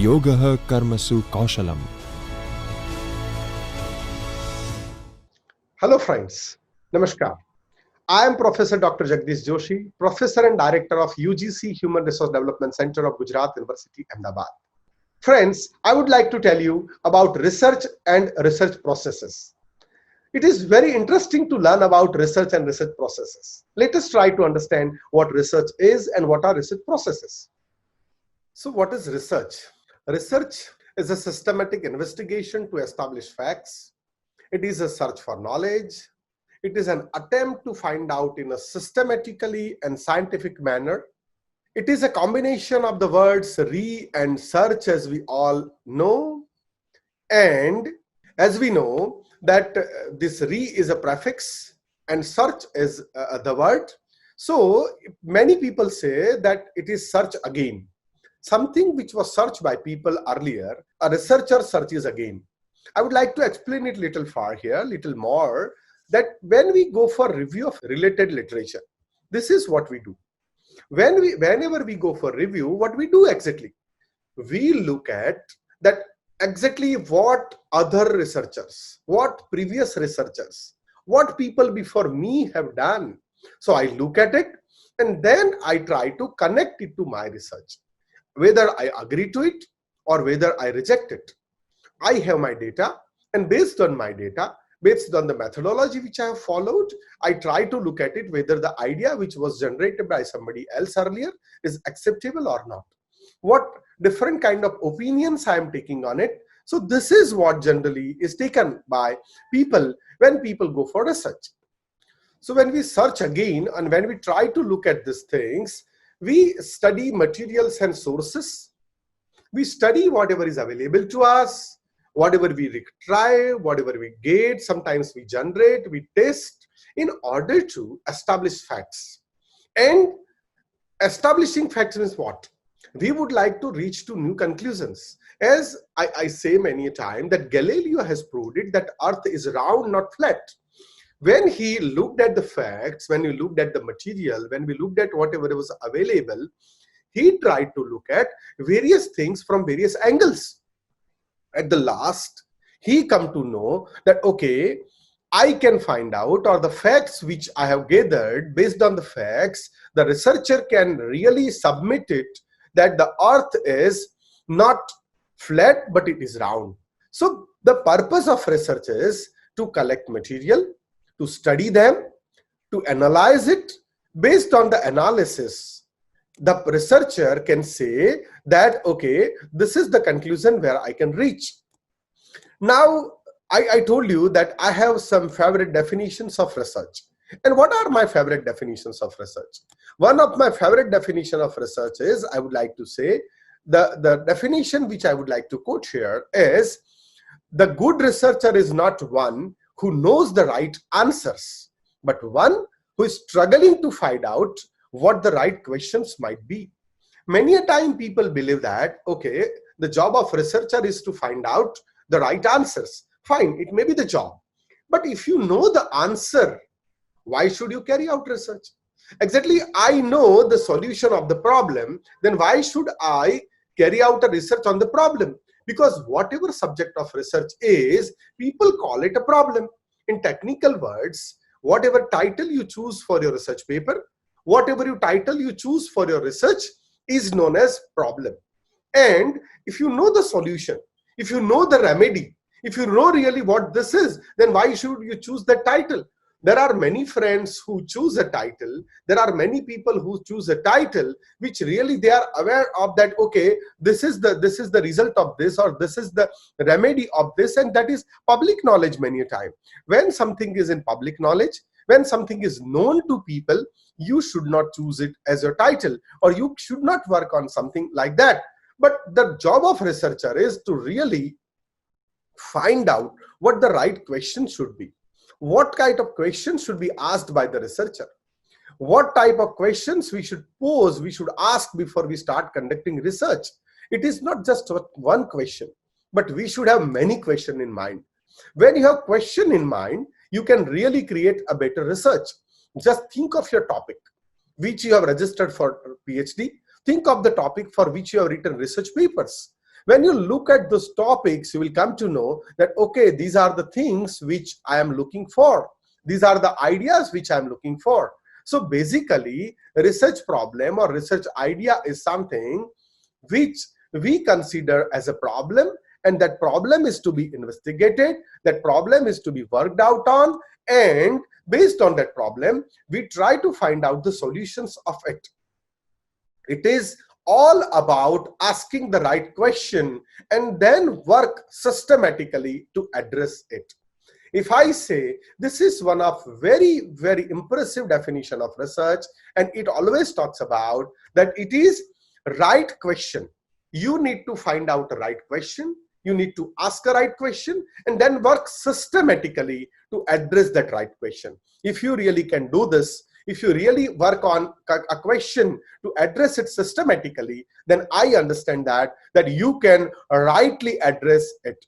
Yogaha Karmasu Kaushalam. Hello friends, Namaskar. I am Professor Dr. Jagdish Joshi, Professor and Director of UGC Human Resource Development Center of Gujarat University, Ahmedabad. Friends, I would like to tell you about research and research processes. It is very interesting to learn about research and research processes. Let us try to understand what research is and what are research processes. So what is research? Research is a systematic investigation to establish facts. It is a search for knowledge. It is an attempt to find out in a systematically and scientific manner. It is a combination of the words re and search, as we all know. And as we know that this re is a prefix and search is the word. So many people say that it is search again. Something which was searched by people earlier, a researcher searches again. I would like to explain it little far here, little more, that when we go for review of related literature, this is what we do. Whenever we go for review, what we do exactly? We look at that exactly what other researchers, what previous researchers, what people before me have done. So I look at it and then I try to connect it to my research, whether I agree to it or whether I reject it. I have my data, and based on my data, based on the methodology which I have followed, I try to look at it whether the idea which was generated by somebody else earlier is acceptable or not. What different kind of opinions I am taking on it. So this is what generally is taken by people when people go for research. So when we search again and when we try to look at these things, we study materials and sources. We study whatever is available to us, whatever we try, whatever we get, sometimes we generate, we test in order to establish facts. And establishing facts means what? We would like to reach to new conclusions. As I say many a time that Galileo has proved it that Earth is round, not flat. When he looked at the facts, when he looked at the material, when we looked at whatever was available, he tried to look at various things from various angles. At the last, he come to know that, okay, I can find out, or the facts which I have gathered, based on the facts, the researcher can really submit it that the earth is not flat, but it is round. So the purpose of research is to collect material, to study them, to analyze it. Based on the analysis, the researcher can say that, okay, this is the conclusion where I can reach. Now, I told you that I have some favorite definitions of research. And what are my favorite definitions of research? One of my favorite definition of research is, I would like to say, the definition which I would like to quote here is, the good researcher is not one who knows the right answers, but one who is struggling to find out what the right questions might be. Many a time people believe that, okay, the job of researcher is to find out the right answers. Fine, it may be the job. But if you know the answer, why should you carry out research? Exactly, I know the solution of the problem, then why should I carry out a research on the problem? Because whatever subject of research is, people call it a problem. In technical words, whatever title you choose for your research paper, whatever title you choose for your research is known as problem. And if you know the solution, if you know the remedy, if you know really what this is, then why should you choose the title? There are many friends who choose a title. There are many people who choose a title which really they are aware of that, okay, this is the result of this, or this is the remedy of this, and that is public knowledge many a time. When something is in public knowledge, when something is known to people, you should not choose it as your title, or you should not work on something like that. But the job of researcher is to really find out what the right question should be. What kind of questions should be asked by the researcher? What type of questions we should pose, we should ask before we start conducting research? It is not just one question, but we should have many questions in mind. When you have question in mind, you can really create a better research. Just think of your topic, which you have registered for PhD. Think of the topic for which you have written research papers. When you look at those topics, you will come to know that, okay, these are the things which I am looking for. These are the ideas which I am looking for. So basically, research problem or research idea is something which we consider as a problem, and that problem is to be investigated, that problem is to be worked out on, and based on that problem, we try to find out the solutions of it. It is all about asking the right question and then work systematically to address it. If I say this is one of very, very impressive definition of research, and it always talks about that it is right question. You need to find out the right question. You need to ask a right question and then work systematically to address that right question. If you really can do this, if you really work on a question to address it systematically, then I understand that you can rightly address it.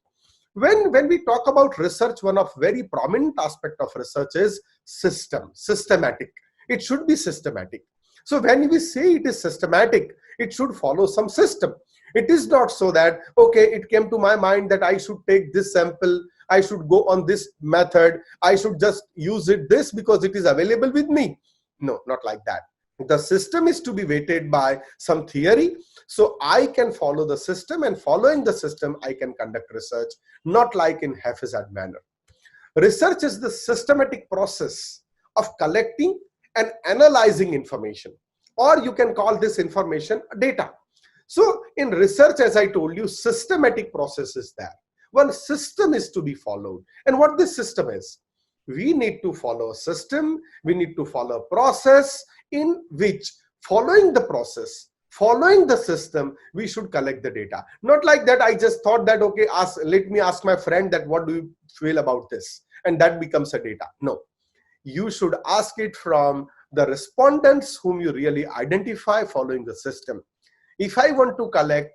When we talk about research, one of very prominent aspect of research is systematic. It should be systematic. So when we say it is systematic, it should follow some system. It is not so that, okay, it came to my mind that I should take this sample, I should go on this method, I should just use this because it is available with me. No, not like that. The system is to be weighted by some theory. So I can follow the system, and following the system, I can conduct research, not like in haphazard manner. Research is the systematic process of collecting and analyzing information, or you can call this information data. So in research, as I told you, systematic process is there. One system is to be followed. And what this system is? We need to follow a system. We need to follow a process in which, following the process, following the system, we should collect the data. Not like that I just thought that, okay, let me ask my friend that what do you feel about this? And that becomes a data. No. You should ask it from the respondents whom you really identify following the system. If I want to collect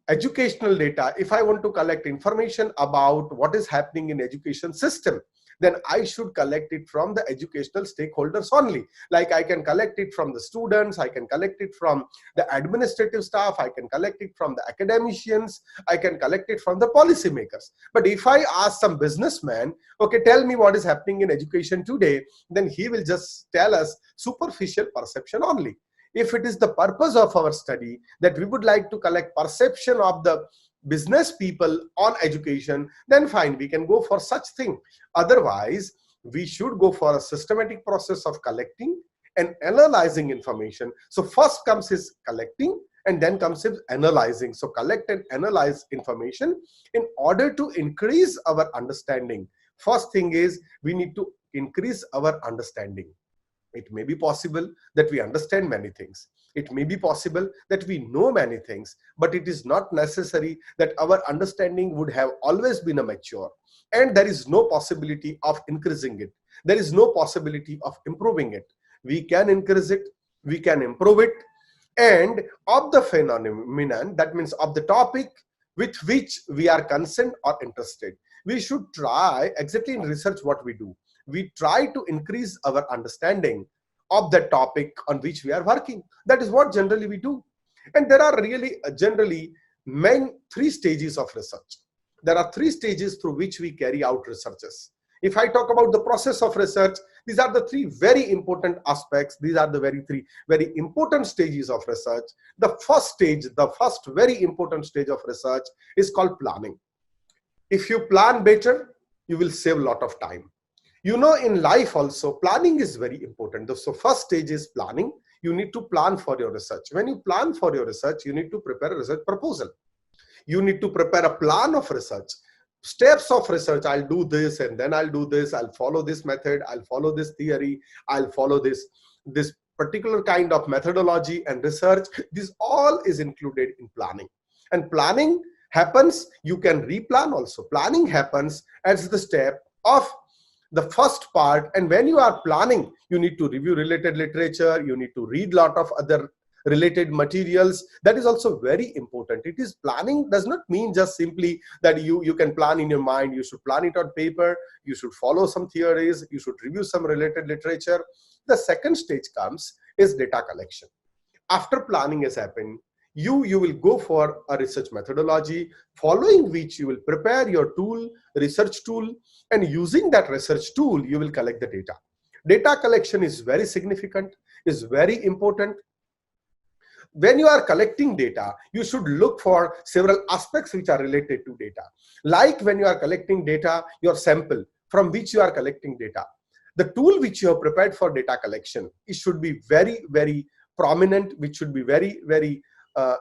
educational data, if I want to collect information about what is happening in education system, then I should collect it from the educational stakeholders only. Like I can collect it from the students, I can collect it from the administrative staff, I can collect it from the academicians, I can collect it from the policymakers. But if I ask some businessman, okay, tell me what is happening in education today, then he will just tell us superficial perception only. If it is the purpose of our study that we would like to collect perception of the business people on education, then fine, we can go for such thing. Otherwise, we should go for a systematic process of collecting and analyzing information. So first comes his collecting and then comes his analyzing. So collect and analyze information in order to increase our understanding. First thing is we need to increase our understanding. It may be possible that we understand many things. It may be possible that we know many things, but it is not necessary that our understanding would have always been a mature. And there is no possibility of increasing it. There is no possibility of improving it. We can increase it, we can improve it, and of the phenomenon, that means of the topic with which we are concerned or interested. We should try, exactly in research what we do, we try to increase our understanding of the topic on which we are working. That is what generally we do. And there are really generally three stages of research. There are three stages through which we carry out researches. If I talk about the process of research, these are the three very important aspects. These are the three very important stages of research. The first stage, the first very important stage of research is called planning. If you plan better, you will save a lot of time. You know, in life also, planning is very important. So first stage is planning. You need to plan for your research. When you plan for your research, you need to prepare a research proposal. You need to prepare a plan of research. Steps of research, I'll do this and then I'll do this. I'll follow this method. I'll follow this theory. I'll follow this particular kind of methodology and research. This all is included in planning. And planning happens, you can replan also. Planning happens as the step of the first part, and when you are planning, you need to review related literature, you need to read a lot of other related materials. That is also very important. It is planning does not mean just simply that you can plan in your mind. You should plan it on paper, you should follow some theories, you should review some related literature. The second stage comes is data collection. After planning has happened, you will go for a research methodology, following which you will prepare your tool, research tool, and using that research tool, you will collect the data. Data collection is very significant, is very important. When you are collecting data, you should look for several aspects which are related to data. Like when you are collecting data, your sample from which you are collecting data, the tool which you have prepared for data collection, it should be very, very prominent, which should be very, very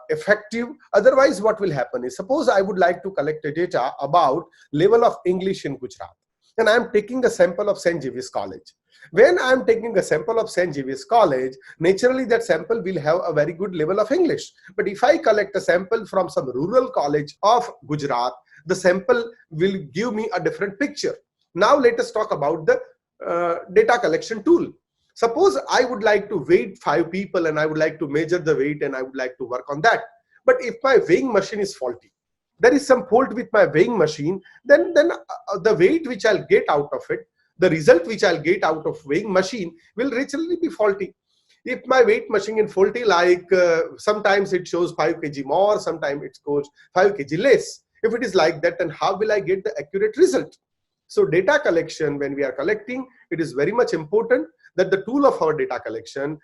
effective. Otherwise, what will happen is, suppose I would like to collect a data about level of English in Gujarat, and I am taking a sample of St. Xavier's College. When I am taking a sample of St. Xavier's College, naturally that sample will have a very good level of English. But if I collect a sample from some rural college of Gujarat, the sample will give me a different picture. Now let us talk about the data collection tool. Suppose I would like to weigh 5 people and I would like to measure the weight and I would like to work on that. But if my weighing machine is faulty, there is some fault with my weighing machine, then the weight which I'll get out of it, the result which I'll get out of weighing machine will naturally be faulty. If my weight machine is faulty, like sometimes it shows 5 kg more, sometimes it shows 5 kg less. If it is like that, then how will I get the accurate result? So data collection, when we are collecting, it is very much important that the tool of our data collection,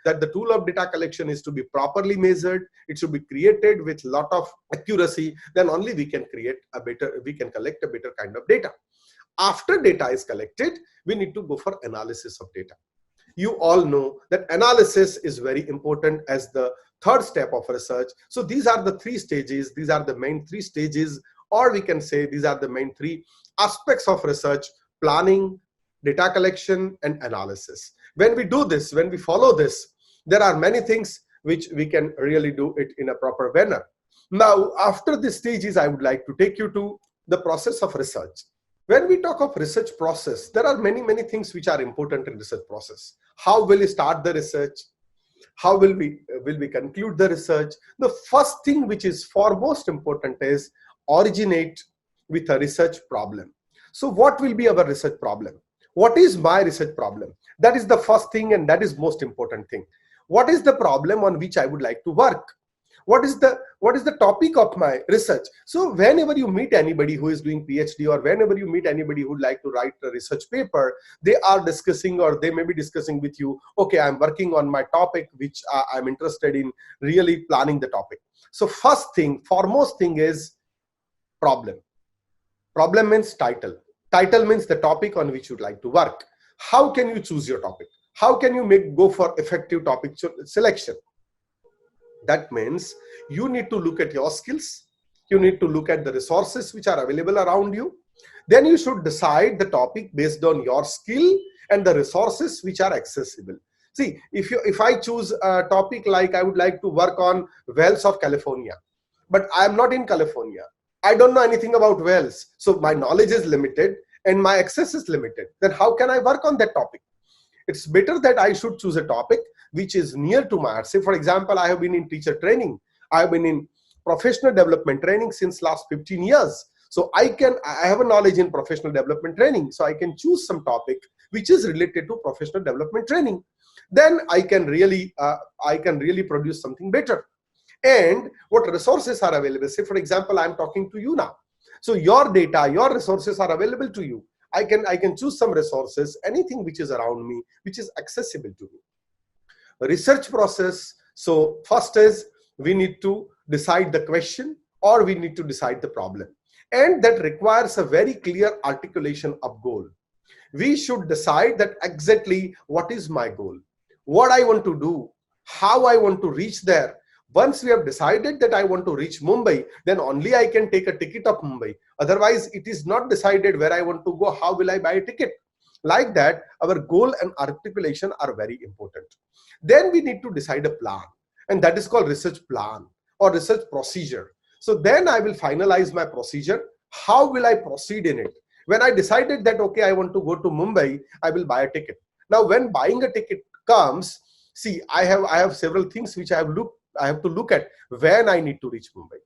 is to be properly measured. It should be created with lot of accuracy. Then only we can collect a better kind of data. After data is collected, we need to go for analysis of data. You all know that analysis is very important as the third step of research. So these are the 3 stages. These are the main 3 stages, or we can say these are the main 3 aspects of research: planning, data collection, and analysis. When we do this, when we follow this, there are many things which we can really do it in a proper manner. Now, after these stages, I would like to take you to the process of research. When we talk of research process, there are many things which are important in research process. How will we start the research? How will we conclude the research? The first thing which is foremost important is originate with a research problem. So what will be our research problem? What is my research problem? That is the first thing, and that is most important thing. What is the problem on which I would like to work? What is the topic of my research? So whenever you meet anybody who is doing PhD, or whenever you meet anybody who would like to write a research paper, they are discussing, or they may be discussing with you, okay, I'm working on my topic, which I'm interested in really planning the topic. So first thing, foremost thing is problem. Problem means title. Title means the topic on which you'd like to work. How can you choose your topic? How can you go for effective topic selection? That means you need to look at your skills. You need to look at the resources which are available around you. Then you should decide the topic based on your skill and the resources which are accessible. See, if I choose a topic like I would like to work on whales of California, but I am not in California, I don't know anything about whales, so my knowledge is limited and my access is limited, then how can I work on that topic? It's better that I should choose a topic which is near to my heart. Say, for example, I have been in teacher training. I have been in professional development training since last 15 years. So I have a knowledge in professional development training. So I can choose some topic which is related to professional development training. Then I can really produce something better. And what resources are available? Say, for example, I'm talking to you now. So your data, your resources are available to you. I can choose some resources, anything which is around me, which is accessible to me. Research process. So first is we need to decide the question, or we need to decide the problem. And that requires a very clear articulation of goal. We should decide that exactly what is my goal, what I want to do, how I want to reach there. Once we have decided that I want to reach Mumbai, then only I can take a ticket of Mumbai. Otherwise, it is not decided where I want to go, how will I buy a ticket? Like that, our goal and articulation are very important. Then we need to decide a plan, and that is called research plan or research procedure. So then I will finalize my procedure. How will I proceed in it? When I decided that, okay, I want to go to Mumbai, I will buy a ticket. Now, when buying a ticket comes, see, I have several things which I have to look at when I need to reach Mumbai,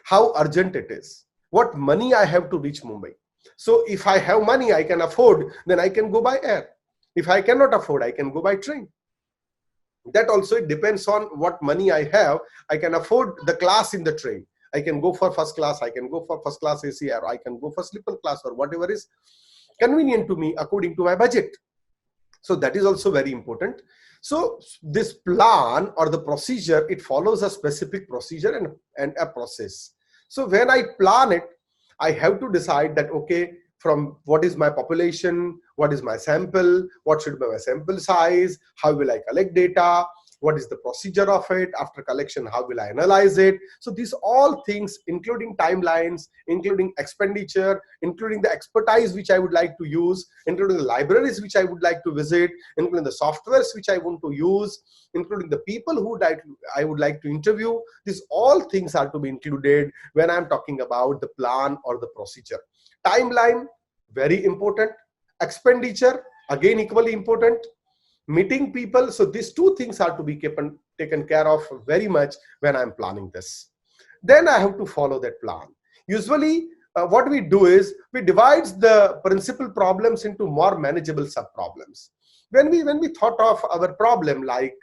how urgent it is, what money I have to reach Mumbai. So if I have money I can afford, then I can go by air. If I cannot afford, I can go by train. That also it depends on what money I have. I can afford the class in the train. I can go for first class, I can go for first class AC, or I can go for sleeper class, or whatever is convenient to me according to my budget. So that is also very important. So this plan or the procedure, it follows a specific procedure and a process. So when I plan it, I have to decide that, okay, from what is my population, what is my sample, what should be my sample size, how will I collect data, what is the procedure of it, after collection how will I analyze it. So these all things, including timelines, including expenditure, including the expertise which I would like to use, including the libraries which I would like to visit, including the softwares which I want to use, including the people who I would like to interview. These all things are to be included when I'm talking about the plan or the procedure. Timeline, very important. Expenditure, again equally important. Meeting people. So these two things are to be taken care of very much when I'm planning this. Then I have to follow that plan. Usually what we do is we divide the principal problems into more manageable sub problems. When we thought of our problem, like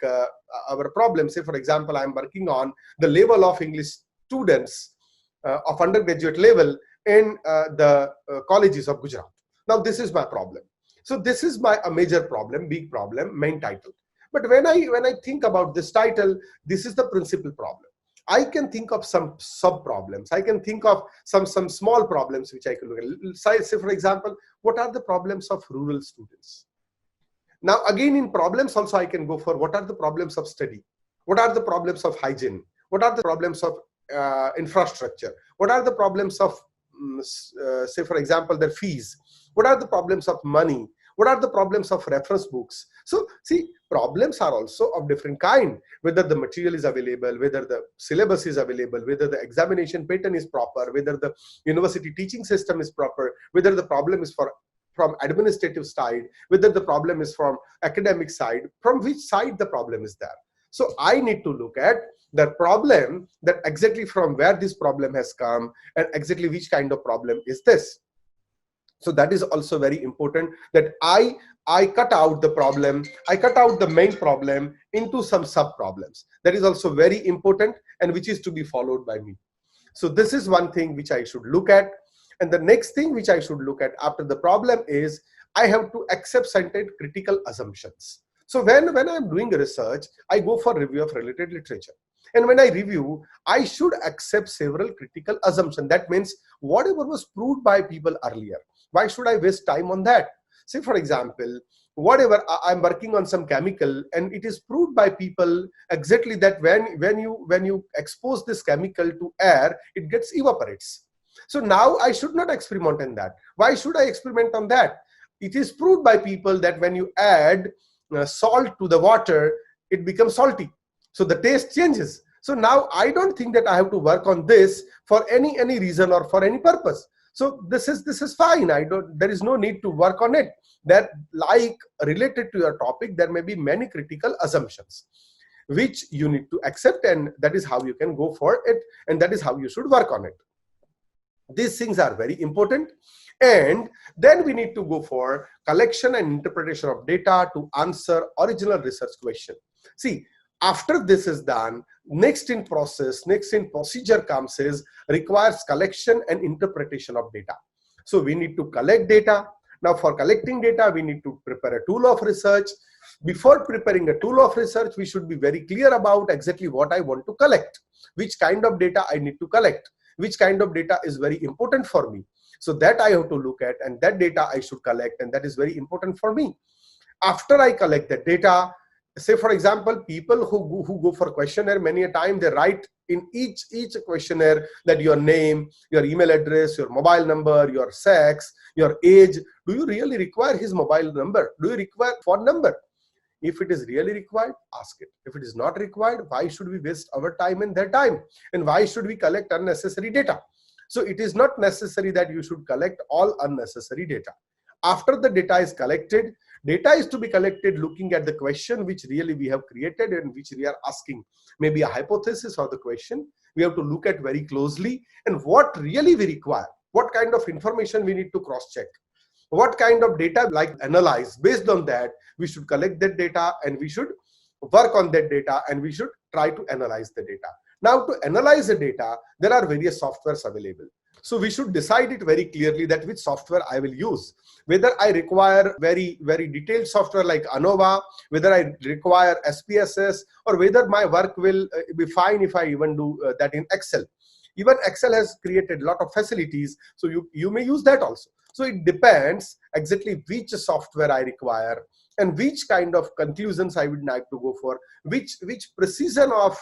our problem, say for example, I'm working on the level of English students of undergraduate level in the colleges of Gujarat. Now this is my problem. So this is a major problem, big problem, main title. But when I think about this title, this is the principal problem. I can think of some sub problems. I can think of some small problems which I can look at. Say for example, what are the problems of rural students? Now again, in problems also I can go for what are the problems of study? What are the problems of hygiene? What are the problems of infrastructure? What are the problems of say for example their fees? What are the problems of money? What are the problems of reference books? So see, problems are also of different kind, whether the material is available, whether the syllabus is available, whether the examination pattern is proper, whether the university teaching system is proper, whether the problem is from administrative side, whether the problem is from academic side, from which side the problem is there. So I need to look at the problem, that exactly from where this problem has come and exactly which kind of problem is this. So that is also very important, that I cut out the problem, I cut out the main problem into some sub problems. That is also very important and which is to be followed by me. So this is one thing which I should look at. And the next thing which I should look at after the problem is I have to accept certain critical assumptions. So when I'm doing a research, I go for review of related literature. And when I review, I should accept several critical assumptions. That means whatever was proved by people earlier, why should I waste time on that? Say for example, whatever I'm working on some chemical and it is proved by people exactly that when you expose this chemical to air, it gets evaporates. So now I should not experiment on that. Why should I experiment on that? It is proved by people that when you add salt to the water, it becomes salty. So the taste changes. So now I don't think that I have to work on this for any reason or for any purpose. So this is fine. There is no need to work on it. That, like related to your topic, there may be many critical assumptions which you need to accept, and that is how you can go for it, and that is how you should work on it. These things are very important. And then we need to go for collection and interpretation of data to answer original research question. See, after this is done, next in procedure comes is requires collection and interpretation of data. So we need to collect data. Now for collecting data, we need to prepare a tool of research. Before preparing a tool of research, we should be very clear about exactly what I want to collect, which kind of data I need to collect, which kind of data is very important for me. So that I have to look at, and that data I should collect, and that is very important for me. After I collect the data, say for example, people who go for questionnaire, many a time they write in each questionnaire that your name, your email address, your mobile number, your sex, your age. Do you really require his mobile number? Do you require phone number? If it is really required, ask it. If it is not required, why should we waste our time and their time? And why should we collect unnecessary data? So it is not necessary that you should collect all unnecessary data. After the data is collected, data is to be collected looking at the question which really we have created and which we are asking. Maybe a hypothesis or the question. We have to look at very closely and what really we require. What kind of information we need to cross-check. What kind of data like analyze. Based on that, we should collect that data and we should work on that data, and we should try to analyze the data. Now, to analyze the data, there are various softwares available. So we should decide it very clearly that which software I will use. Whether I require very detailed software like ANOVA, whether I require SPSS, or whether my work will be fine if I even do that in Excel. Even Excel has created a lot of facilities, so you may use that also. So it depends exactly which software I require and which kind of conclusions I would like to go for, which precision of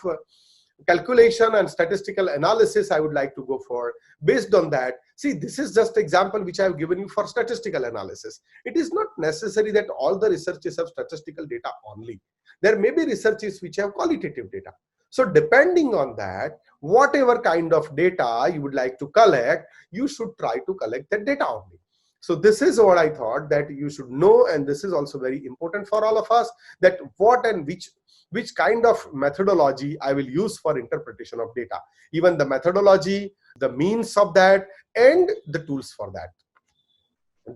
calculation and statistical analysis I would like to go for. Based on that, see, this is just example which I have given you for statistical analysis. It is not necessary that all the researches have statistical data only. There may be researches which have qualitative data. So depending on that, whatever kind of data you would like to collect, you should try to collect that data only. So this is what I thought that you should know, and this is also very important for all of us, that what and which kind of methodology I will use for interpretation of data, even the methodology, the means of that, and the tools for that.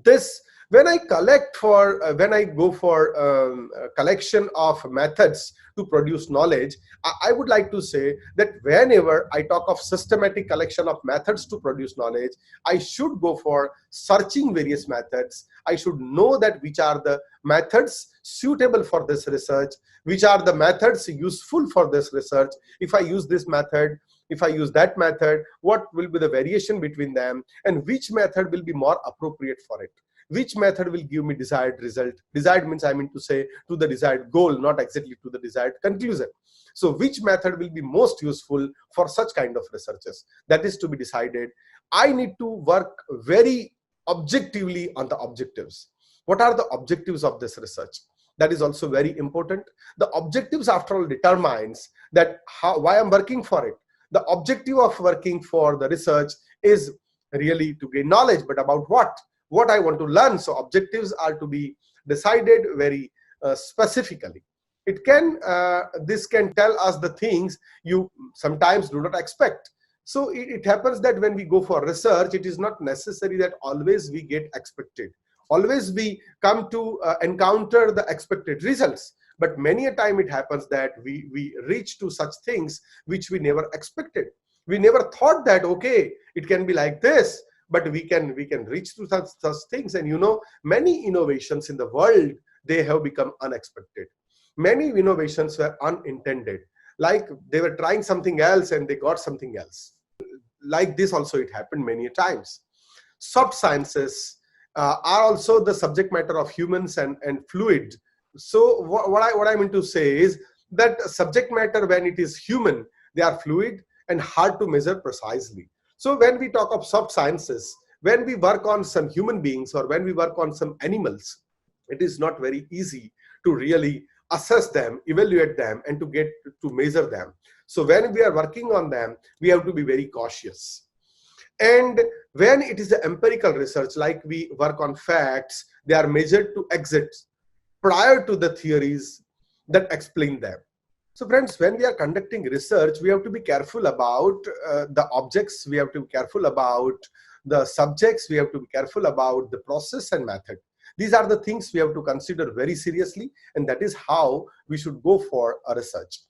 This, when I collect for, when I go for a collection of methods to produce knowledge, I would like to say that whenever I talk of systematic collection of methods to produce knowledge, I should go for searching various methods. I should know that which are the methods suitable for this research, which are the methods useful for this research. If I use this method, if I use that method, what will be the variation between them, and which method will be more appropriate for it. Which method will give me desired result? Desired means I mean to say to the desired goal, not exactly to the desired conclusion. So which method will be most useful for such kind of researches? That is to be decided. I need to work very objectively on the objectives. What are the objectives of this research? That is also very important. The objectives, after all, determines that why I'm working for it. The objective of working for the research is really to gain knowledge, but about what I want to learn. So objectives are to be decided very specifically. It can this can tell us the things you sometimes do not expect. So it happens that when we go for research, it is not necessary that always we get expected. Always we come to encounter the expected results. But many a time it happens that we reach to such things which we never expected. We never thought that, okay, it can be like this, but we can reach to such things. And you know, many innovations in the world, they have become unexpected. Many innovations were unintended. Like they were trying something else and they got something else. Like this also it happened many times. Soft sciences are also the subject matter of humans and fluid. So what I mean to say is that subject matter, when it is human, they are fluid and hard to measure precisely. So when we talk of soft sciences, when we work on some human beings or when we work on some animals, it is not very easy to really assess them, evaluate them, and to get to measure them. So when we are working on them, we have to be very cautious. And when it is the empirical research, like we work on facts, they are measured to exits prior to the theories that explain them. So friends, when we are conducting research, we have to be careful about the objects, we have to be careful about the subjects, we have to be careful about the process and method. These are the things we have to consider very seriously, and that is how we should go for a research.